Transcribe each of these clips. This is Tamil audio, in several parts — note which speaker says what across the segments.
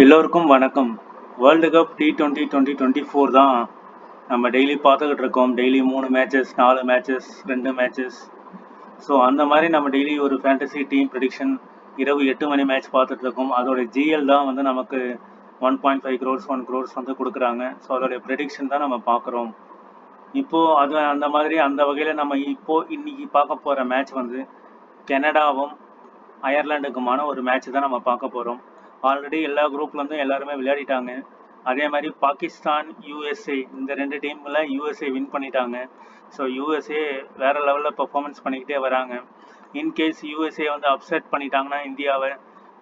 Speaker 1: எல்லோருக்கும் வணக்கம். வேர்ல்டு கப் T20 2024 தான் நம்ம டெய்லி பார்த்துக்கிட்டு இருக்கோம். Daily 3 matches, 4 matches, 2 matches. So அந்த மாதிரி நம்ம டெய்லி ஒரு ஃபேண்டசி டீம் ப்ரெடிக்ஷன் இரவு 8 மணி மேட்ச் பார்த்துட்டு இருக்கோம். அதோட ஜிஎல் தான் வந்து நமக்கு 1.5 crores 1 crores வந்து கொடுக்குறாங்க. ஸோ அதோடைய ப்ரெடிக்ஷன் தான் நம்ம பார்க்குறோம். இப்போது அது அந்த மாதிரி அந்த வகையில் நம்ம இன்னைக்கு பார்க்க போகிற மேட்ச் வந்து கனடாவும் அயர்லாண்டுக்குமான ஒரு மேட்ச் தான் நம்ம பார்க்க போகிறோம். ஆல்ரெடி எல்லா குரூப்லேருந்தும் எல்லாருமே விளையாடிட்டாங்க. அதே மாதிரி பாகிஸ்தான், யூஎஸ்ஏ இந்த 2 டீமில் யூஎஸ்ஏ வின் பண்ணிட்டாங்க. ஸோ யூஎஸ்ஏ வேறு லெவலில் பெர்ஃபார்மன்ஸ் பண்ணிக்கிட்டே வராங்க. இன்கேஸ் யூஎஸ்ஏ வந்து அப்செட் பண்ணிட்டாங்கன்னா இந்தியாவை,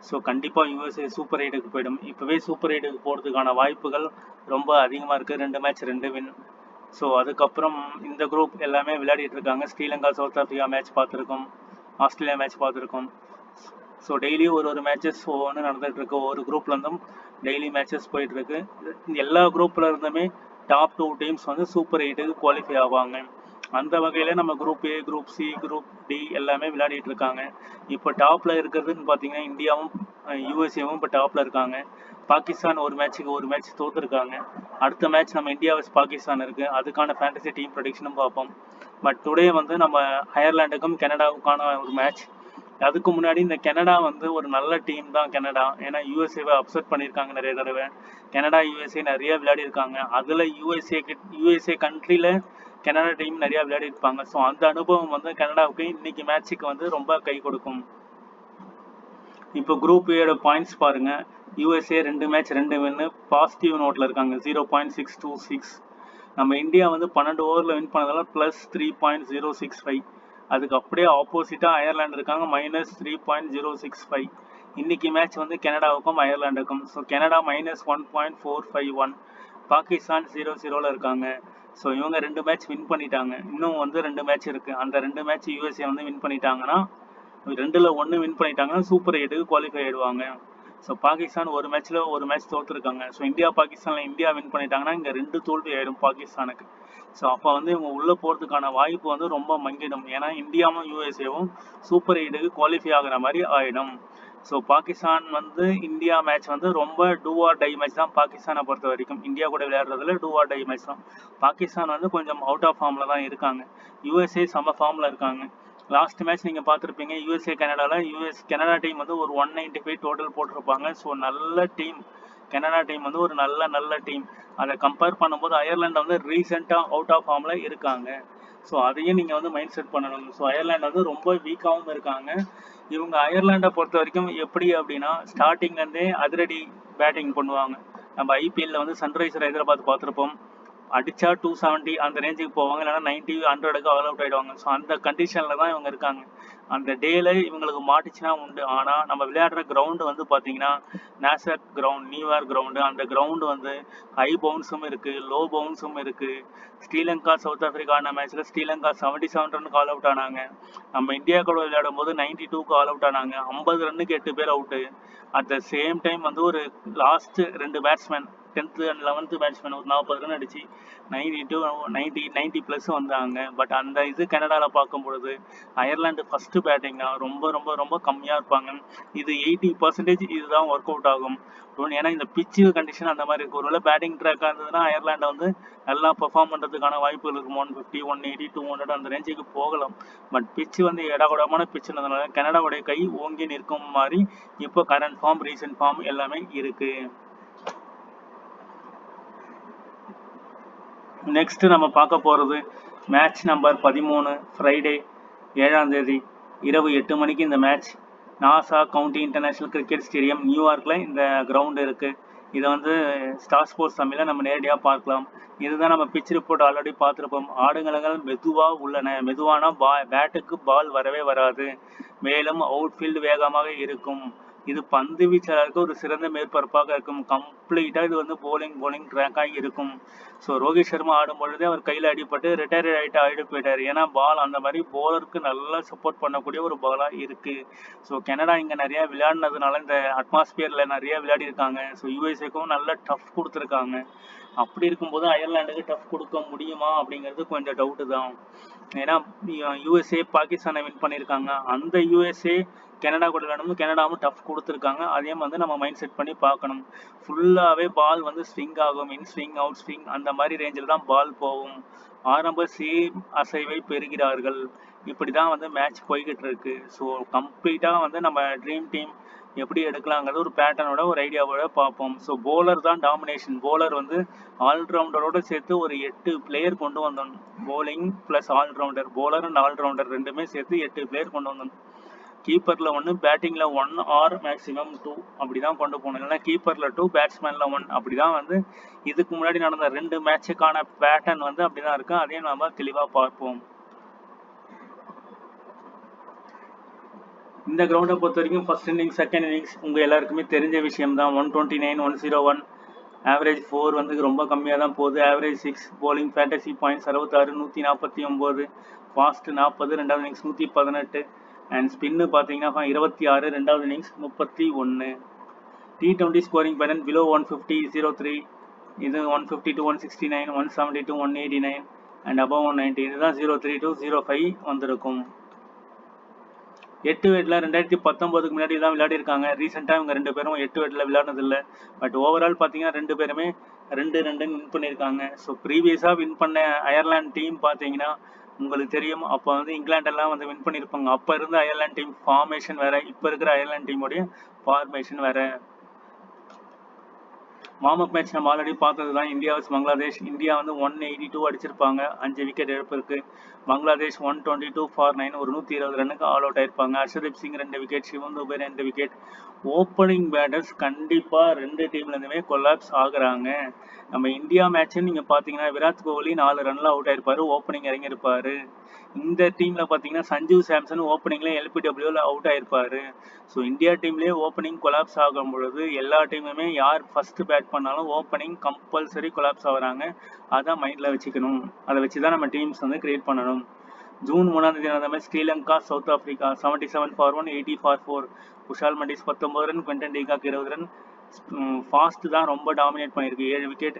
Speaker 1: ஸோ கண்டிப்பாக யூஎஸ்ஏ சூப்பர் 8க்கு போயிடும். இப்போவே சூப்பர் 8க்கு போகிறதுக்கான வாய்ப்புகள் ரொம்ப அதிகமாக இருக்குது. 2 மேட்ச் 2 வின். ஸோ அதுக்கப்புறம் இந்த குரூப் எல்லாமே விளையாடிட்டு இருக்காங்க. ஸ்ரீலங்கா, சவுத் ஆஃப்ரிக்கா மேட்ச் பார்த்துருக்கோம், ஆஸ்திரேலியா மேட்ச் பார்த்துருக்கோம். ஸோ டெய்லி ஒரு மேட்சஸ் ஒவ்வொன்று நடந்துகிட்ருக்கு. ஒவ்வொரு குரூப்லேருந்தும் டெய்லி மேட்சஸ் போயிட்டுருக்கு. எல்லா குரூப்பில் இருந்துமே டாப் 2 டீம்ஸ் வந்து சூப்பர் 8க்கு குவாலிஃபை ஆவாங்க. அந்த வகையில் நம்ம group A, group C, group D எல்லாமே விளையாடிட்டு இருக்காங்க. இப்போ டாப்பில் இருக்கிறதுன்னு பார்த்தீங்கன்னா இந்தியாவும் யூஎஸ்ஏவும் இப்போ டாப்பில் இருக்காங்க. பாகிஸ்தான் ஒரு மேட்ச் தோற்றுருக்காங்க. அடுத்த மேட்ச் நம்ம இந்தியா வர்சஸ் பாகிஸ்தான் இருக்குது. அதுக்கான ஃபேண்டசி டீம் ப்ரெடிக்ஷனும் பார்ப்போம். பட் டுடே வந்து நம்ம அயர்லாண்டுக்கும் கனடாவுக்கான ஒரு மேட்ச். அதுக்கு முன்னாடி இந்த கனடா வந்து ஒரு நல்ல டீம் தான் கனடா. ஏன்னா யூஎஸ்ஏவை அப்செட் பண்ணியிருக்காங்க நிறைய தடவை. கனடா யூஎஸ்ஏ நிறைய விளையாடி இருக்காங்க. அதில் யூஎஸ்ஏ கண்ட்ரியில் கனடா டீம் நிறையா விளையாடி இருப்பாங்க. ஸோ அந்த அனுபவம் வந்து கனடாவுக்கு இன்னைக்கு மேட்சுக்கு வந்து ரொம்ப கை கொடுக்கும். இப்போ குரூப் ஏட பாயிண்ட்ஸ் பாருங்க. யூஎஸ்ஏ 2 மேட்ச் 2 வின்னு பாசிட்டிவ் நோட்டில் இருக்காங்க, 0.626. நம்ம இந்தியா வந்து 12 ஓவரில் வின் பண்ணதால +3.065. அதுக்கு அப்படியே ஆப்போசிட்டாக அயர்லாண்டு இருக்காங்க, -3.065. இன்னைக்கு மேட்ச் வந்து கனடாவுக்கும் அயர்லாண்டுக்கும். So Canada -1.451. பாகிஸ்தான் 0-0 இருக்காங்க. ஸோ இவங்க 2 மேட்ச் வின் பண்ணிட்டாங்க. இன்னும் வந்து 2 மேட்ச் இருக்குது. அந்த 2 மேட்ச் யூஎஸ்ஏ வந்து வின் பண்ணிட்டாங்கன்னா, 2ல் 1 வின் பண்ணிட்டாங்கன்னா சூப்பர் 8க்கு குவாலிஃபை ஆகிடுவாங்க. ஸோ பாகிஸ்தான் ஒரு மேட்ச் தோற்றுருக்காங்க. ஸோ பாகிஸ்தானில் இந்தியா வின் பண்ணிட்டாங்கன்னா இங்கே 2 தோல்வி ஆகிடும் பாகிஸ்தானுக்கு. ஸோ அப்போ வந்து இவங்க உள்ளே போகிறதுக்கான வாய்ப்பு வந்து ரொம்ப மங்கிடும். ஏன்னா இந்தியாவும் யூஎஸ்ஏவும் சூப்பர் 8க்கு குவாலிஃபை ஆகிற மாதிரி ஆகிடும். ஸோ பாகிஸ்தான் வந்து இந்தியா மேட்ச் வந்து ரொம்ப டூ ஆர் டை மேட்ச் தான். பாகிஸ்தானை பொறுத்த வரைக்கும் இந்தியா கூட விளையாடுறதுல டூ ஆர் டை மேட்ச் தான். பாகிஸ்தான் வந்து கொஞ்சம் அவுட் ஆஃப் ஃபார்மில் தான் இருக்காங்க. யூஎஸ்ஏ செம்ம ஃபார்மில் இருக்காங்க. லாஸ்ட் மேட்ச் நீங்கள் பார்த்துருப்பீங்க, யூஎஸ்ஏ கனடாவில் கனடா டீம் வந்து ஒரு 195 டோட்டல் போட்டிருப்பாங்க. ஸோ நல்ல டீம் கனடா டீம் வந்து ஒரு நல்ல டீம். அதை கம்பேர் பண்ணும்போது அயர்லாண்டு வந்து ரீசெண்டாக அவுட் ஆஃப் ஃபார்மில் இருக்காங்க. ஸோ அதையும் நீங்கள் வந்து மைண்ட் செட் பண்ணணும். ஸோ அயர்லாண்டு வந்து ரொம்ப வீக்காகவும் இருக்காங்க. இவங்க அயர்லாண்டை பொறுத்த வரைக்கும் எப்படி அப்படின்னா, ஸ்டார்டிங்லேருந்தே அதிரடி பேட்டிங் பண்ணுவாங்க. நம்ம ஐபிஎல்ல வந்து சன்ரைசர் ஹைதராபாத் பார்த்துருப்போம். அடித்தா 270 அந்த ரேஞ்சுக்கு போவாங்க, இல்லைனா 90 100க்கு ஆல் அவுட் ஆகிடுவாங்க. ஸோ அந்த கண்டிஷனில் தான் இவங்க இருக்காங்க. அந்த டேல இவங்களுக்கு மாட்டிச்சுன்னா உண்டு. ஆனால் நம்ம விளையாடுற கிரவுண்டு வந்து பார்த்தீங்கன்னா நேசர் கிரவுண்ட், நியூயார்க் கிரவுண்டு. அந்த கிரவுண்டு வந்து ஹை பவுன்ஸும் இருக்குது, லோ பவுன்ஸும் இருக்குது. ஸ்ரீலங்கா சவுத் ஆஃப்ரிக்கா ஆன மேட்ச்சில் ஸ்ரீலங்கா 77 ரன்னுக்கு ஆல் அவுட் ஆனாங்க. நம்ம இந்தியா கூட விளையாடும் போது 92க்கு ஆல் அவுட் ஆனாங்க. 50 ரன்னுக்கு 8 பேர் out. At the same time வந்து ஒரு last 2 batsman 10th and 11th batsman ஒரு 40 ரன் அடிச்சு 90+ வந்தாங்க. பட் அந்த இது கனடாவில் பார்க்கும் பொழுது அயர்லாண்டு ஃபஸ்ட்டு பேட்டிங்னா ரொம்ப ரொம்ப ரொம்ப கம்மியாக இருப்பாங்க. இது 80% இதுதான் ஒர்க் அவுட் ஆகும். ஏன்னா இந்த பிச்சு கண்டிஷன் அந்த மாதிரி இருக்குது. ஒருவேளை பேட்டிங் ட்ராக்காக இருந்ததுன்னா அயர்லாண்டை வந்து நல்லா பெர்ஃபார்ம் பண்ணுறதுக்கான வாய்ப்புகள் இருக்கும். 150, 180, 200 அந்த ரேஞ்சுக்கு போகலாம். பட் பிச்சு வந்து இடகுடமான பிச்சுனதுனால கனடாவுடைய கை ஓங்கி நிற்கும் மாதிரி இப்போ கரண்ட் ஃபார்ம், ரீசெண்ட் ஃபார்ம் எல்லாமே இருக்குது. நெக்ஸ்ட் நம்ம பார்க்க போகிறது மேட்ச் நம்பர் 13, ஃப்ரைடே 7ஆம் தேதி இரவு 8 மணிக்கு இந்த match. NASA county international cricket stadium நியூயார்க்கில் இந்த கிரவுண்டு இருக்குது. இதை வந்து ஸ்டார் ஸ்போர்ட்ஸ் தமிழில் நம்ம நேரடியாக பார்க்கலாம். இதுதான் நம்ம பிச் ரிப்போர்ட் ஆல்ரெடி பார்த்துருப்போம். ஆடுகளங்கள் மெதுவாக உள்ளன. மெதுவானா பேட்டுக்கு பால் வரவே வராது. மேலும் அவுட்ஃபீல்டு வேகமாக இருக்கும். இது பந்து வீச்சாளருக்கு ஒரு சிறந்த மேற்பரப்பாக இருக்கும். கம்ப்ளீட்டாக இது வந்து போலிங் ட்ராக்காக இருக்கும். ஸோ ரோஹித் சர்மா ஆடும் பொழுதே அவர் கையில் அடிப்பட்டு ரிட்டையர்ட் ஆகிட்டு போயிட்டார். ஏன்னா பால் அந்த மாதிரி போலருக்கு நல்லா சப்போர்ட் பண்ணக்கூடிய ஒரு பாலாக இருக்குது. ஸோ கனடா இங்கே நிறையா விளையாடினதுனால இந்த அட்மாஸ்பியரில் நிறையா விளையாடி இருக்காங்க. ஸோ யூஎஸ்ஏக்கும் நல்ல டஃப் கொடுத்துருக்காங்க. அப்படி இருக்கும்போது அயர்லாண்டுக்கு டஃப் கொடுக்க முடியுமா அப்படிங்கிறது கொஞ்சம் டவுட்டு தான். ஏன்னா யூஎஸ்ஏ பாகிஸ்தானை வின் பண்ணியிருக்காங்க. அந்த யூஎஸ்ஏ கனடா கூட விளையாடும், கனடாவும் டஃப் கொடுத்துருக்காங்க. அதையும் வந்து நம்ம மைண்ட் செட் பண்ணி பார்க்கணும். ஃபுல்லாகவே பால் வந்து ஸ்விங் ஆகும், இன் ஸ்விங் அவுட் ஸ்விங் அந்த மாதிரி ரேஞ்சில் தான் பால் போகும். ஆரம்ப சேம் அசைவை பெறுகிறார்கள். இப்படி தான் வந்து மேட்ச் போய்கிட்டு இருக்கு. ஸோ கம்ப்ளீட்டாக வந்து நம்ம ட்ரீம் டீம் எப்படி எடுக்கலாங்கிறது ஒரு பேட்டர்னோட ஒரு ஐடியாவோட பார்ப்போம். ஸோ போலர் தான் டாமினேஷன். போலர் வந்து ஆல்ரவுண்டரோட சேர்த்து ஒரு 8 பிளேயர் கொண்டு வந்தோம். Bowling plus allrounder, bowler and allrounder ரெண்டுமே சேர்த்து 8 பிளேயர் கொண்டு வந்தோம். கீப்பரில் 1, பேட்டிங்கில் 1 ஆர் மேக்ஸிமம் 2 அப்படி தான் கொண்டு போகணும். இல்லைன்னா கீப்பரில் 2, பேட்ஸ்மேனில் 1 அப்படி தான் வந்து இதுக்கு முன்னாடி நடந்த 2 மேட்சுக்கான பேட்டர்ன் வந்து அப்படி தான் இருக்குது. அதையும் நம்ம தெளிவாக பார்ப்போம். இந்த கிரவுண்டை பொறுத்த வரைக்கும் ஃபர்ஸ்ட் இன்னிங்ஸ் செகண்ட் இன்னிங்ஸ் உங்கள் எல்லாருக்குமே தெரிஞ்ச விஷயம் தான். 129, 101 ஆவரேஜ் 4 வந்து ரொம்ப கம்மியாக தான் போகுது. Average 6, bowling fantasy points 66, 149, fast 40, ரெண்டாவது இன்னிங்ஸ் 118 அண்ட் ஸ்பின்னு பார்த்தீங்கன்னா 26, ரெண்டாவது innings 31. T20 scoring pattern below 150, 03, இது 152, 169, 172, 189 அண்ட் அபவ் 190. இதுதான் 03 to 05 வந்திருக்கும். 8 weight 2019 முன்னாடி தான் விளையாடி இருக்காங்க. ரீசெண்டாக இவங்க 2 பேரும் 8 weight விளையாடுனதில்லை. பட் ஓவரால் பார்த்தீங்கன்னா 2 பேருமே 2 வின் பண்ணியிருக்காங்க. ஸோ ப்ரீவியஸாக வின் பண்ண அயர்லாந்து டீம் பார்த்தீங்கன்னா உங்களுக்கு தெரியும். அப்போ வந்து இங்கிலாண்டெல்லாம் வந்து வின் பண்ணியிருப்பாங்க. அப்போ இருந்த அயர்லாந்து டீம் ஃபார்மேஷன் வேறு, இப்போ இருக்கிற அயர்லாந்து டீமுடைய ஃபார்மேஷன் வேறு. வார்ம் அப் மேட்ச் நம்ம ஆல்ரெடி பார்த்தது தான். India versus Bangladesh. இந்தியா வந்து 182 அடிச்சிருப்பாங்க, 5 விக்கெட் இழப்பு இருக்கு. பங்களாதேஷ் 122 ஃபார் 9, ஒரு 120 ரன்னுக்கு ஆல் அவுட் ஆயிருப்பாங்க. Harshdeep Singh 2 wicket, Shivam Dube 2 wicket. Opening batters கண்டிப்பாக 2 டீம்லேருந்துமே கொலாப்ஸ் ஆகுறாங்க. நம்ம இந்தியா மேட்ச்னு நீங்கள் பார்த்தீங்கன்னா விராட் கோலி 4 ரன்ல அவுட் ஆயிருப்பாரு, ஓப்பனிங் இறங்கியிருப்பாரு. இந்த டீமில் பார்த்தீங்கன்னா சஞ்சு சாம்சன் ஓப்பனிங்கில் எல்பிடபிள்யூவில் அவுட் ஆயிருப்பாரு. ஸோ இந்தியா டீம்லேயே ஓப்பனிங் கொலாப்ஸ் ஆகும் பொழுது எல்லா டீமுமே யார் ஃபஸ்ட்டு பேட் பண்ணாலும் ஓப்பனிங் கம்பல்சரி கொலாப்ஸ் ஆகுறாங்க. அதான் மைண்டில் வச்சுக்கணும். அதை வச்சு தான் நம்ம டீம்ஸ் வந்து கிரியேட் பண்ணணும். ஜூன் 3ஆம் தேதி நடந்த மாதிரி Sri Lanka south Africa 77 for 1, 80 for 4. Kusal Mendis 19 run, Quinton de Kock 20 run. Fast தான் ரொம்ப டாமினேட் பண்ணியிருக்கு. 7 விக்கெட்,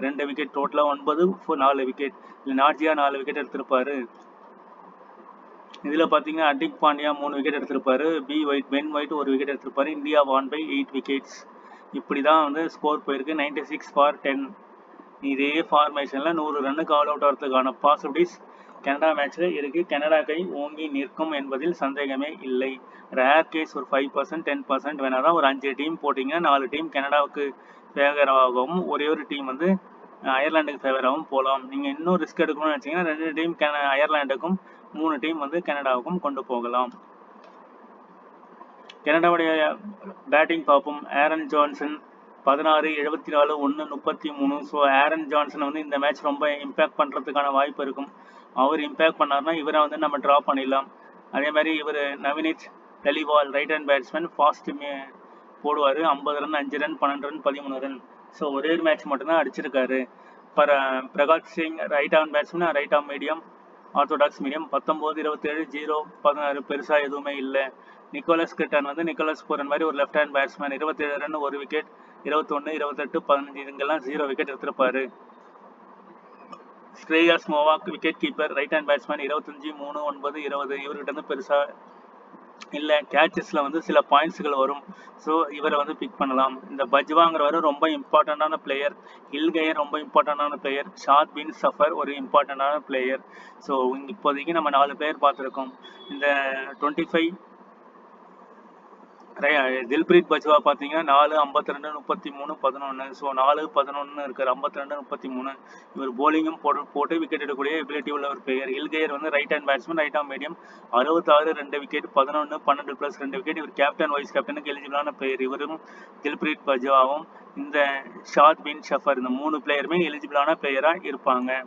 Speaker 1: 2 விக்கெட், டோட்டலாக 9, 4 விக்கெட். இல்லை நார்ஜியா 4 விக்கெட் எடுத்திருப்பாரு. இதில் பார்த்தீங்கன்னா ஹர்திக் பாண்டியா 3 விக்கெட் எடுத்திருப்பாரு. பென் ஒயிட் 1 விக்கெட் எடுத்திருப்பாரு. India won by 8 wickets. இப்படி தான் வந்து ஸ்கோர் போயிருக்கு. 96 ஃபார் 10. இதே ஃபார்மேஷனில் 100 ரன்னுக்கு ஆல் அவுட் ஆகிறதுக்கான பாசிபிலிட்டிஸ் கனடா மேட்ச்சில் இருக்குது. கனடா கை ஓங்கி நிற்கும் என்பதில் சந்தேகமே இல்லை. ரேர் கேஸ் ஒரு 5%, 10% வேணால் தான். ஒரு 5 டீம் போட்டிங்கன்னா 4 டீம் கனடாவுக்கு ஃபேவராகவும் ஒரே ஒரு டீம் வந்து அயர்லாண்டுக்கு ஃபேவராகவும் போகலாம். நீங்கள் இன்னும் ரிஸ்க் எடுக்கணும்னு நினச்சிங்கன்னா 2 டீம் அயர்லாண்டுக்கும் 3 டீம் வந்து கனடாவுக்கும் கொண்டு போகலாம். கனடாவுடைய பேட்டிங் பார்ப்போம். Aaron Johnson 16, 74, 1, 33. So Aaron Johnson வந்து இந்த மேட்ச் ரொம்ப இம்பேக்ட் பண்ணுறதுக்கான வாய்ப்பு இருக்கும். அவர் இம்பேக்ட் பண்ணார்னா இவரை வந்து நம்ம ட்ரா பண்ணிடலாம். அதே மாதிரி இவர் Navneet Dhaliwal right hand batsman, fast போடுவார். 50 run, 5 run, 12 run, 13 run. So ஒரே மேட்ச் மட்டும்தான் அடிச்சிருக்காரு. Prakash Singh right hand batsman, right arm medium, orthodox medium. 19, 27, 0, 16 பெருசாக எதுவுமே இல்லை. நிக்கோலஸ் கிரிட்டன் வந்து நிக்கோலஸ் பூரன் மாதிரி ஒரு left hand batsman. 27 run, 1 wicket, 21, 28, 15 இதுங்கெல்லாம் 0 விக்கெட் எடுத்திருப்பாரு. Shreyas Movva wicket keeper, right hand batsman. 25, 3, 9, 20. இவர்கிட்ட வந்து பெருசாக இல்லை. கேட்சஸில் வந்து சில பாயிண்ட்ஸுகள் வரும். ஸோ இவரை வந்து பிக் பண்ணலாம். இந்த பஜ்வாங்கிறவர் ரொம்ப இம்பார்ட்டண்டான பிளேயர். ஹில்கயர் ரொம்ப இம்பார்ட்டண்டான பிளேயர். ஷாத் பின் சஃபர் ஒரு இம்பார்ட்டண்டான பிளேயர். ஸோ இப்போதைக்கு நம்ம 4 பிளேயர் பார்த்துருக்கோம். இந்த 25 தில்பிரீத் பஜ்வா பார்த்தீங்கன்னா 4, 52, 33, 11. ஸோ 4, 11 இருக்கார். 52, 33. இவர் போலிங்கும் போட்டு விக்கெட் எடுக்கக்கூடிய எபிலிட்டி உள்ள ஒரு பிளேயர். ஹில்கயர் வந்து right hand batsman, right arm medium. 66, 2 wicket, 11, 12 + 2 wicket. இவர் கேப்டன், வைஸ் கேப்டனுக்கு எலிஜிபிளான பிளேயர். இவரும் தில்பிரீத் பஜ்வாவும் இந்த ஷாத் பின் ஷஃபர் இந்த 3 பிளேயருமே எலிஜிபிளான பிளேயராக இருப்பாங்க.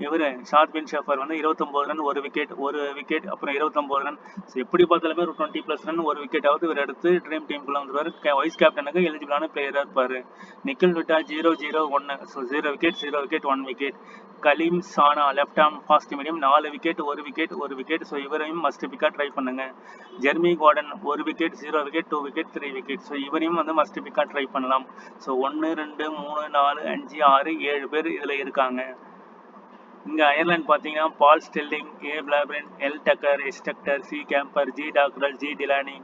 Speaker 1: இவர் ஷாத் பின் ஷஃபர் வந்து 29 ரன், 1 விக்கெட், அப்புறம் 29 ரன். ஸோ எப்படி பார்த்தாலுமே ஒரு 20+ ரன், 1 விக்கெட்டாவது இவர் எடுத்து ட்ரீம் டீமுக்குள்ள வந்துருவார். வைஸ் கேப்டனுக்கு எலிஜிபிளான பிளேயராக இருப்பார். நிக்கில் விட்டா 0-0-1. So 0 wicket, 1 wicket. Kaleem Sana left arm fast medium 4 wicket, 1 wicket. So இவரையும் மஸ்ட் பிக்கா ட்ரை பண்ணுங்க. Jeremy Gordon 1 wicket, 0 wicket, 2 wicket, 3 wicket. So இவரையும் வந்து மஸ்ட் பிக்கா ட்ரை பண்ணலாம். ஸோ 1, 2, 3, 4, 5, 6, 7 பேர் இதில் இருக்காங்க. இங்கே அயர்லாந்து பார்த்தீங்கன்னா Paul Stirling, A Balbirnie, L Tucker, S Tucker, C Campher, G Dockrell, G Delany,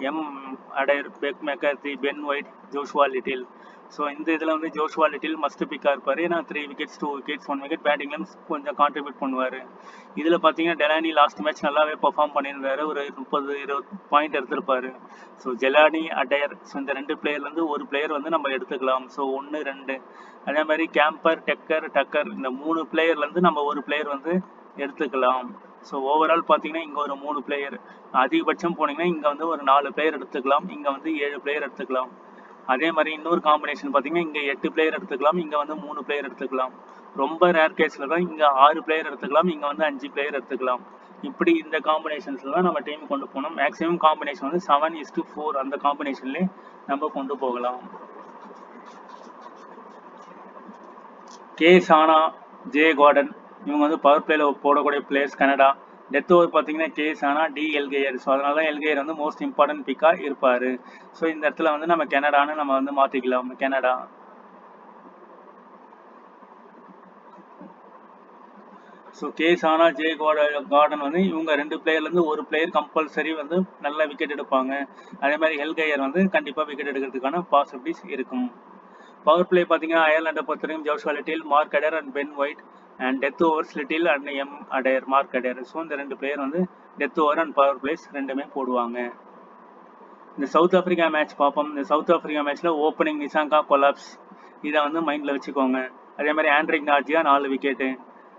Speaker 1: M Adair, Beck McCarthy, Ben White, Joshua Little. So இந்த இதில் வந்து ஜோஷுவா லிட்டில் மஸ்ட் பிக்காக இருப்பார். ஏன்னா 3 விக்கெட்ஸ் 2 விக்கெட்ஸ் 1 விக்கெட் பேட்டிங்லேயும் கொஞ்சம் கான்ட்ரிபியூட் பண்ணுவார். இதில் பார்த்தீங்கன்னா டெலானி லாஸ்ட் மேட்ச் நல்லாவே பர்ஃபார்ம் பண்ணியிருந்தாரு. ஒரு 30-20 பாயிண்ட் எடுத்திருப்பார். ஸோ ஜெலானி, அடையர், ஸோ இந்த 2 பிளேயர்லேருந்து ஒரு பிளேயர் வந்து நம்ம எடுத்துக்கலாம். ஸோ 1, 2 அதே மாதிரி கேம்பர், டக்கர் இந்த 3 பிளேயர்லேருந்து நம்ம ஒரு பிளேயர் வந்து எடுத்துக்கலாம். ஸோ ஓவரால் பார்த்தீங்கன்னா இங்கே ஒரு 3 பிளேயர், அதிகபட்சம் போனீங்கன்னா இங்கே வந்து ஒரு 4 பிளேயர் எடுத்துக்கலாம், இங்கே வந்து 7 பிளேயர் எடுத்துக்கலாம். அதே மாதிரி இன்னொரு காம்பினேஷன் பார்த்தீங்கன்னா இங்கே 8 பிளேயர் எடுத்துக்கலாம், இங்கே வந்து 3 பிளேயர் எடுத்துக்கலாம். ரொம்ப ரேர் கேஸில் தான் இங்கே 6 பிளேயர் எடுத்துக்கலாம், இங்கே வந்து 5 பிளேயர் எடுத்துக்கலாம். இப்படி இந்த காம்பினேஷன்ஸில் தான் நம்ம டீம் கொண்டு போகணும். மேக்ஸிமம் காம்பினேஷன் வந்து 7:4 அந்த காம்பினேஷன்லேயே நம்ம கொண்டு போகலாம். கே சானா, ஜே கார்டன் இவங்க வந்து பவர் பிளேயில் போடக்கூடிய பிளேயர்ஸ் கனடா. டெத் ஓவர் பார்த்தீங்கன்னா கே சானா, டி எல்கேயர். ஸோ அதனால தான் எல்கேயர் வந்து மோஸ்ட் இம்பார்ட்டன்ட் பிக்காக இருப்பார். ஸோ இந்த இடத்துல வந்து நம்ம கனடான்னு நம்ம வந்து மாற்றிக்கலாம். கனடா. ஸோ கே சானா, ஜே கார்டன் வந்து இவங்க 2 பிளேயர்லேருந்து ஒரு பிளேயர் கம்பல்சரி வந்து நல்ல விக்கெட் எடுப்பாங்க. அதே மாதிரி எல்கேயர் வந்து கண்டிப்பாக விக்கெட் எடுக்கிறதுக்கான பாசிபிலிட்டிஸ் இருக்கும். பவர் பிளே பார்த்தீங்கன்னா அயர்லாண்டை பொறுத்த வரைக்கும் Joshua Little, Mark Adair and Ben White, and death overs Little and M Adair, Mark Adair. So இந்த 2 பிளேயர் வந்து death over and power plays ரெண்டுமே போடுவாங்க. இந்த சவுத் ஆஃப்ரிக்கா மேட்ச் பார்ப்போம். இந்த சவுத் ஆஃப்ரிக்கா மேட்ச்சில் ஓப்பனிங் நிசாங்கா கொலாப்ஸ், இதை வந்து மைண்டில் வச்சுக்கோங்க. அதே மாதிரி ஆண்ட்ரிக் நார்ஜியா 4 விக்கெட்டு,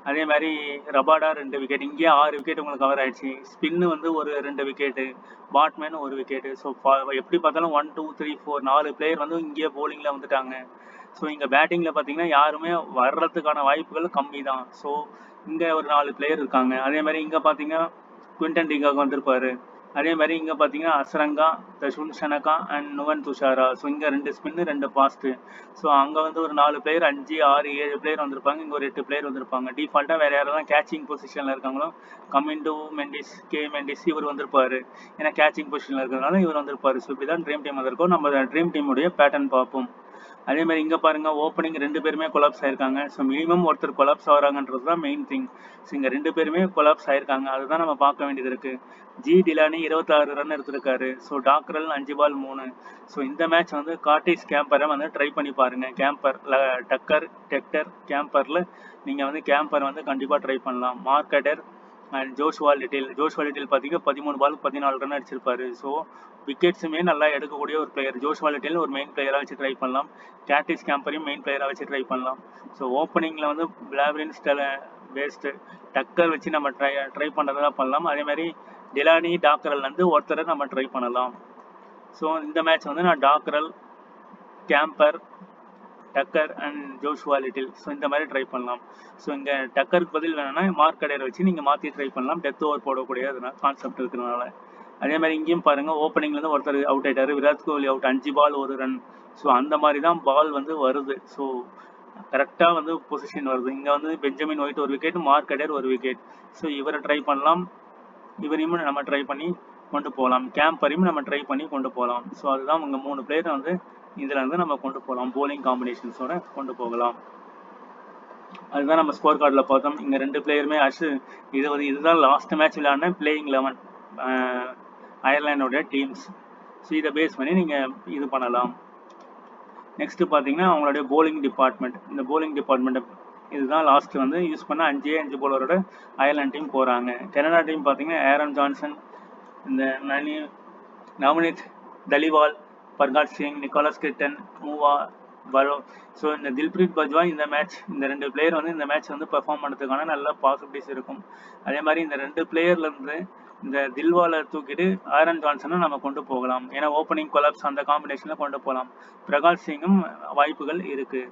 Speaker 1: அதே மாதிரி ரபாடா 2 விக்கெட், இங்கேயே 6 விக்கெட் உங்களுக்கு கவர் ஆயிடுச்சு. ஸ்பின்னு வந்து ஒரு 2 விக்கெட்டு, பாட்மேன் 1 விக்கெட்டு. ஸோ எப்படி பார்த்தாலும் 1, 2, 3, 4 4 பிளேயர் வந்து இங்கேயே போலிங்கில் வந்துட்டாங்க. ஸோ இங்கே பேட்டிங்கில் பார்த்தீங்கன்னா யாருமே வர்றதுக்கான வாய்ப்புகள் கம்மி தான். ஸோ இங்கே ஒரு 4 பிளேயர் இருக்காங்க. அதே மாதிரி இங்கே பார்த்தீங்கன்னா குவிண்டன் டிகாக் வந்திருப்பாரு. அதே மாதிரி இங்கே பார்த்தீங்கன்னா அசரங்கா, தஷுன் ஷனகா அண்ட் நுவன் துஷாரா. ஸோ இங்கே 2 ஸ்பின்னு 2 ஃபாஸ்ட்டு. ஸோ அங்கே வந்து ஒரு 4 பிளேயர், 5, 6, 7 பிளேயர் வந்திருப்பாங்க. இங்கே ஒரு 8 பிளேயர் வந்திருப்பாங்க. டிஃபால்ட்டாக வேறு யாரெல்லாம் கேச்சிங் பொசிஷனில் இருக்காங்களோ கமிண்டு மெண்டிஸ், கே மெண்டிஸ் இவர் வந்திருப்பாரு. ஏன்னா கேச்சிங் பொசிஷனில் இருக்கிறதுனால இவர் வந்திருப்பாரு. ஸோ இப்படி தான் ட்ரீம் டீம் வந்திருக்கோம். நம்ம ட்ரீம் டீமுடைய பேட்டர்ன் பார்ப்போம். அதே மாதிரி இங்கே பாருங்கள் ஓப்பனிங் 2 பேருமே கொலாப்ஸ் ஆயிருக்காங்க. ஸோ மினிமம் ஒருத்தர் கொலாப்ஸ் ஆகிறாங்கன்றது தான் மெயின் திங். ஸோ இங்கே 2 பேருமே கொலாப்ஸ் ஆயிருக்காங்க. அதுதான் நம்ம பார்க்க வேண்டியது இருக்குது. ஜி டிலானி 26 ரன் எடுத்திருக்காரு. ஸோ டாக்ரல் 5 பால் 3. ஸோ இந்த மேட்ச் வந்து கார்டிஸ் கேம்பரை வந்து ட்ரை பண்ணி பாருங்கள். டக்கர் கேம்பரில் நீங்கள் வந்து கேம்பர் வந்து கண்டிப்பாக ட்ரை பண்ணலாம். Mark Adair and Joshua little பார்த்தீங்கன்னா 13 பால் 14 ரன் அடிச்சிருப்பாரு. ஸோ விக்கெட்ஸுமே நல்லா எடுக்கக்கூடிய ஒரு பிளேயர். ஜோஷுவா லிட்டில் ஒரு மெயின் பிளேயராக வச்சு ட்ரை பண்ணலாம். கார்டிஸ் கேம்பரையும் மெயின் பிளேயராக வச்சு ட்ரை பண்ணலாம். ஸோ ஓப்பனிங்கில் வந்து பிளாப்ரின் வேஸ்ட்டு, டக்கர் வச்சு நம்ம ட்ரை பண்ணுறதா பண்ணலாம். அதே மாதிரி டிலானி, டாக்ரல்லேருந்து ஒருத்தரை நம்ம ட்ரை பண்ணலாம். ஸோ இந்த மேட்ச் வந்து நான் Dockrell, Campher, Tucker and Joshua Little so இந்த மாதிரி ட்ரை பண்ணலாம். ஸோ இங்கே டக்கருக்கு பதில் வேணும்னா மார்க் அடையரை வச்சு நீங்கள் மாற்றி ட்ரை பண்ணலாம். டெத் ஓவர் போடக்கூடிய அதனால் கான்செப்ட் இருக்கிறதுனால. அதே மாதிரி இங்கேயும் பாருங்கள் ஓப்பனிங்லேருந்து ஒருத்தர் அவுட் ஆகிட்டார். விராட் கோலி அவுட், 5 பால் 1 ரன். ஸோ அந்த மாதிரி தான் பால் வந்து வருது. ஸோ கரெக்டாக வந்து பொசிஷன் வருது. இங்கே வந்து Benjamin White 1 wicket, Mark Adair 1 wicket. So இவரை ட்ரை பண்ணலாம், இவரையும் நம்ம ட்ரை பண்ணி கொண்டு போகலாம், கேம்பரையும் நம்ம ட்ரை பண்ணி கொண்டு போகலாம். ஸோ அதுதான் உங்கள் 3 பிளேயர் வந்து இதில் வந்து நம்ம கொண்டு போகலாம், போலிங் காம்பினேஷன்ஸோட கொண்டு போகலாம். அதுதான் நம்ம ஸ்கோர் கார்டில் பார்த்தோம். இங்கே 2 பிளேயருமே இதுதான் லாஸ்ட் மேட்ச் விளையாடின பிளேயிங் 11 அயர்லாண்டோடைய டீம்ஸ். ஸோ இதை பேஸ் பண்ணி நீங்கள் இது பண்ணலாம். நெக்ஸ்ட்டு பார்த்தீங்கன்னா அவங்களுடைய போலிங் டிபார்ட்மெண்ட். இந்த போலிங் டிபார்ட்மெண்ட்டை இதுதான் லாஸ்ட் வந்து யூஸ் பண்ண 5 போலரோட அயர்லாண்ட் டீம் போகிறாங்க. கனடா டீம் பார்த்தீங்கன்னா ஆரன் ஜான்சன், இந்த நவனித் தலிவால், பர்காட் சிங், நிக்கோலஸ் கிட்டன், மூவா பலோ. ஸோ இந்த தில்பிரீத் பஜ்வா இந்த 2 பிளேயர் வந்து இந்த மேட்ச் வந்து பெர்ஃபார்ம் பண்ணுறதுக்கான நல்ல பாசிபிலிட்டிஸ் இருக்கும். அதே மாதிரி இந்த 2 பிளேயர்லேருந்து இந்த தில்வாலை தூக்கிட்டு ஆரன் ஜான்சனை நம்ம கொண்டு போகலாம். ஏன்னா ஓப்பனிங் கொலாப்ஸ் அந்த காம்பினேஷனில் கொண்டு போகலாம். பிரகாஷ் சிங்கும் வாய்ப்புகள் இருக்குது.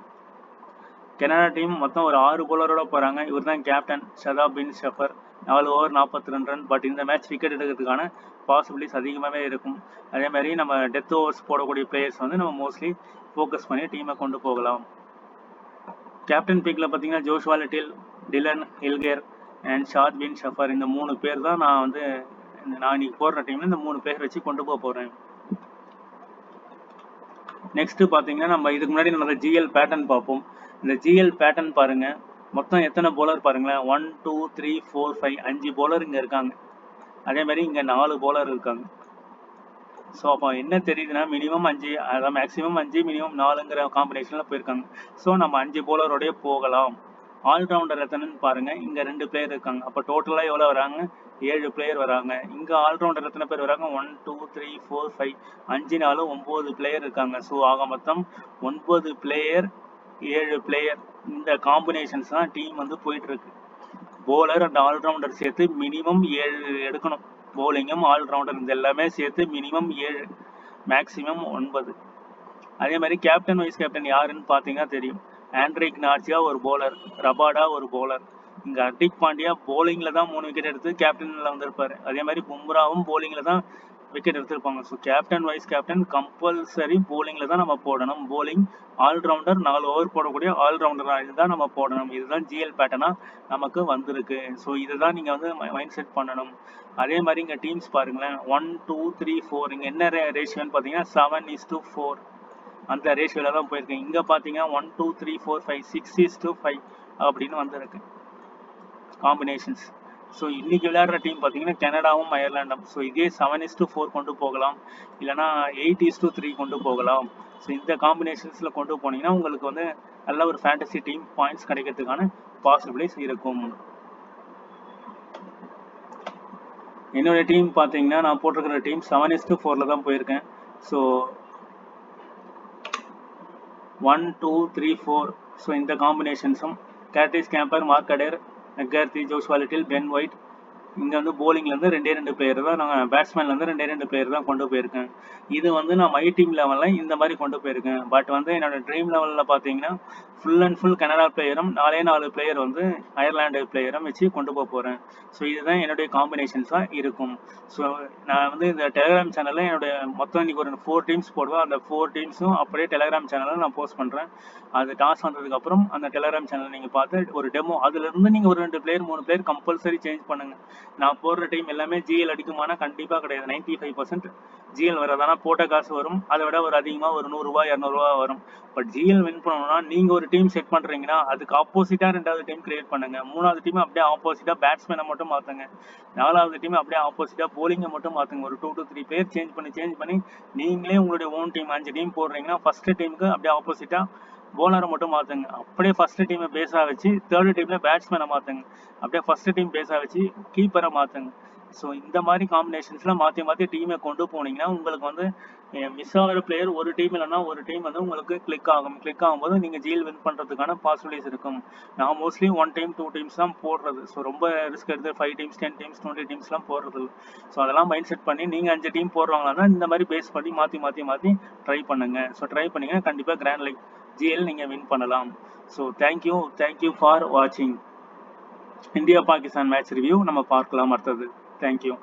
Speaker 1: கனடா டீம் மொத்தம் ஒரு 6 போலரோட போகிறாங்க. இவர் தான் captain Shadab bin Zafar. 4 over 42 run. But இந்த மேட்ச் விக்கெட் எடுக்கிறதுக்கான பாசிபிலிட்டிஸ் அதிகமாகவே இருக்கும். அதே மாதிரி நம்ம டெத் ஓவர்ஸ் போடக்கூடிய பிளேயர்ஸ் வந்து நம்ம மோஸ்ட்லி ஃபோக்கஸ் பண்ணி டீமை கொண்டு போகலாம். கேப்டன் பிக்கில் பார்த்தீங்கன்னா Joshua little, Dilan எல்கேர் and Shah பின் ஷஃபர் இந்த 3 பேர் தான் நான் இன்னைக்கு போடுற டீமில் இந்த 3 பேர் வச்சு கொண்டு போகிறேன். நெக்ஸ்ட்டு பார்த்தீங்கன்னா நம்ம இதுக்கு முன்னாடி நம்ம ஜிஎல் பேட்டர்ன் பார்ப்போம். இந்த ஜிஎல் பேட்டர்ன் பாருங்கள். மொத்தம் எத்தனை bowler பாருங்களேன், 1 2 3 4 5 5 bowler இங்க இருக்காங்க. அதே மாதிரி இங்க 4 bowler இருக்காங்க. ஸோ அப்போ என்ன தெரியுதுன்னா மினிமம் 5, அதான் மேக்ஸிமம் 5 மினிமம் 4ங்கிற காம்பினேஷனில் போயிருக்காங்க. ஸோ நம்ம 5 bowler-ஓடயே போகலாம். ஆல்ரவுண்டர் எத்தனைன்னு பாருங்க, இங்க 2 பிளேயர் இருக்காங்க. அப்போ டோட்டலா எவ்வளவு வராங்க, 7 பிளேயர் வராங்க. இங்க ஆல்ரவுண்டர் எத்தனை பேர் வராங்க, 1 2 3 4 5 5 4 9 பிளேயர் இருக்காங்க. ஸோ ஆக மொத்தம் 9 பிளேயர் 7 பிளேயர், இந்த காம்பினேஷன்ஸ் தான் டீம் வந்து போயிட்டு இருக்கு. போலர் அண்ட் ஆல்ரவுண்டர் சேர்த்து மினிமம் 7 எடுக்கணும். போலிங்கும் ஆல்ரவுண்டர் இந்த எல்லாமே சேர்த்து மினிமம் 7, மேக்ஸிமம் 9. அதே மாதிரி கேப்டன் வைஸ் கேப்டன் யாருன்னு பார்த்தீங்கன்னா தெரியும். ஆண்ட்ரிக் நார்சியா ஒரு போலர், ரபாடா ஒரு போலர். இங்கே ஹர்திக் பாண்டியா போலிங்கில் தான் 3 விக்கெட் எடுத்து கேப்டனில் வந்திருப்பாரு. அதே மாதிரி பும்ராவும் போலிங்கில் தான் விக்கெட் எடுத்திருப்பாங்க. So captain vice captain compulsory போலிங்கில் தான் நம்ம போடணும். போலிங் ஆல்ரவுண்டர் 4 ஓவர் போடக்கூடிய ஆல்ரவுண்டராக இதுதான் நம்ம போடணும். இதுதான் ஜிஎல் பேட்டர்னாக நமக்கு வந்திருக்கு. ஸோ இதுதான் நீங்கள் வந்து மைண்ட் செட் பண்ணணும். அதே மாதிரி இங்கே டீம்ஸ் பாருங்களேன், 1 2 3 4 இங்கே என்ன ரேஷியோன்னு பார்த்தீங்கன்னா 7:4 அந்த ரேஷியோவில் தான் போயிருக்கு. இங்கே பார்த்தீங்கன்னா 1 2 3 4 5 6:5 அப்படின்னு வந்திருக்கு காம்பினேஷன்ஸ். ஸோ இன்னைக்கு விளையாடுற டீம் பார்த்தீங்கன்னா கனடாவும் அயர்லாண்டும். ஸோ இதே 7:4 கொண்டு போகலாம், இல்லைனா 8:3 கொண்டு போகலாம். ஸோ இந்த காம்பினேஷன்ஸில் கொண்டு போனீங்கன்னா உங்களுக்கு வந்து நல்ல ஒரு ஃபேண்டசி டீம் பாயிண்ட்ஸ் கிடைக்கிறதுக்கான பாசிபிலிட்டிஸ் இருக்கும். என்னோட டீம் பார்த்தீங்கன்னா நான் போட்டிருக்கிற டீம் 7:4 தான் போயிருக்கேன். ஸோ 1 2 3 4 ஸோ இந்த காம்பினேஷன்ஸும் Curtis Campher, Mark Adair, McCarthy, Joshua Little, Ben White. இங்கே வந்து போலிங்லேருந்து 2 பிளேயர் தான், நாங்கள் பேட்ஸ்மேன்லேருந்து 2 பிளேயர் தான் கொண்டு போயிருக்கேன். இது வந்து நான் மை டீம் லெவலில் இந்த மாதிரி கொண்டு போயிருக்கேன். பட் வந்து என்னோட ட்ரீம் லெவலில் பார்த்தீங்கன்னா ஃபுல் அண்ட் ஃபுல் கனடா பிளேயரும் 4 பிளேயர் வந்து அயர்லாண்டு பிளேயரும் வச்சு கொண்டு போக போகிறேன். ஸோ இதுதான் என்னுடைய காம்பினேஷன்ஸாக இருக்கும். ஸோ நான் வந்து இந்த டெலிகிராம் சேனலில் என்னுடைய மொத்தம் இன்றைக்கி ஒரு 4 டீம்ஸ் போடுவேன். அந்த 4 டீம்ஸும் அப்படியே டெலிகிராம் சேனலில் நான் போஸ்ட் பண்ணுறேன். அது டாஸ் வந்ததுக்கப்புறம் அந்த டெலிகிராம் சேனல் நீங்கள் பார்த்து ஒரு டெமோ, அதுலேருந்து நீங்கள் ஒரு 2 பிளேயர் 3 பிளேயர் கம்பல்சரி சேஞ்ச் பண்ணுங்கள். நான் போடுற டீம் எல்லாமே ஜிஎல் அடிக்குமானா கண்டிப்பாக கிடையாது. 95% ஜிஎல் வராதானா போட்ட காசு வரும், அதை விட ஒரு அதிகமாக ஒரு 100 ரூபா 200 ரூபா வரும். பட் ஜிஎல் வின் பண்ணணும்னா நீங்கள் ஒரு டீம் செட் பண்ணுறீங்கன்னா அதுக்கு ஆப்போசிட்டாக 2வது டீம் கிரியேட் பண்ணுங்க. 3வது டீம் அப்படியே ஆப்போசிட்டாக பேட்ஸ்மேனை மட்டும் மாற்றுங்க. 4வது டீம் அப்படியே ஆப்போசிட்டாக போலிங்கை மட்டும் மாற்றுங்க. ஒரு 2 to 3 பேர் சேஞ்ச் பண்ணி நீங்களே உங்களுடைய ஓன் டீம் 5 டீம் போடுறீங்கன்னா ஃபர்ஸ்ட் டீமுக்கு அப்படியே ஆப்போசிட்டாக போலரை மட்டும் மாற்றுங்க. அப்படியே ஃபர்ஸ்ட் டீமை பேஸாக வச்சு 3rd டீமில் பேட்ஸ்மேனை மாற்றுங்க. அப்படியே ஃபர்ஸ்ட் டீம் பேஸாக வச்சு கீப்பரை மாற்றுங்க. ஸோ இந்த மாதிரி காம்பினேஷன்ஸ்லாம் மாற்றி டீமை கொண்டு போனீங்கன்னா உங்களுக்கு வந்து மிஸ் ஆகிற பிளேயர் ஒரு டீம் இல்லைன்னா ஒரு டீம் வந்து உங்களுக்கு கிளிக் ஆகும்போது நீங்கள் ஜிஎல் வின் பண்ணுறதுக்கான பாசிபிலிட்டிஸ் இருக்கும். நான் மோஸ்ட்லி 1 டீம் 2 டீம்ஸ் தான் போடுறது. ஸோ ரொம்ப ரிஸ்க் எடுத்து 5 டீம்ஸ் 10 டீம்ஸ் 20 டீம்ஸ்லாம் போடுறது. ஸோ அதெல்லாம் மைண்ட் செட் பண்ணி நீங்கள் 5 டீம் போடுறாங்கன்னா இந்த மாதிரி பேஸ் பண்ணி மாற்றி ட்ரை பண்ணுங்கள். ஸோ ட்ரை பண்ணிங்கன்னா கண்டிப்பாக கிராண்ட் லீக் ஜிஎல் நீங்கள் வின் பண்ணலாம். ஸோ தேங்க்யூ ஃபார் வாட்சிங். இந்தியா பாகிஸ்தான் மேட்ச் ரிவ்யூ நம்ம பார்க்கலாம் அடுத்தது. தேங்க்யூ.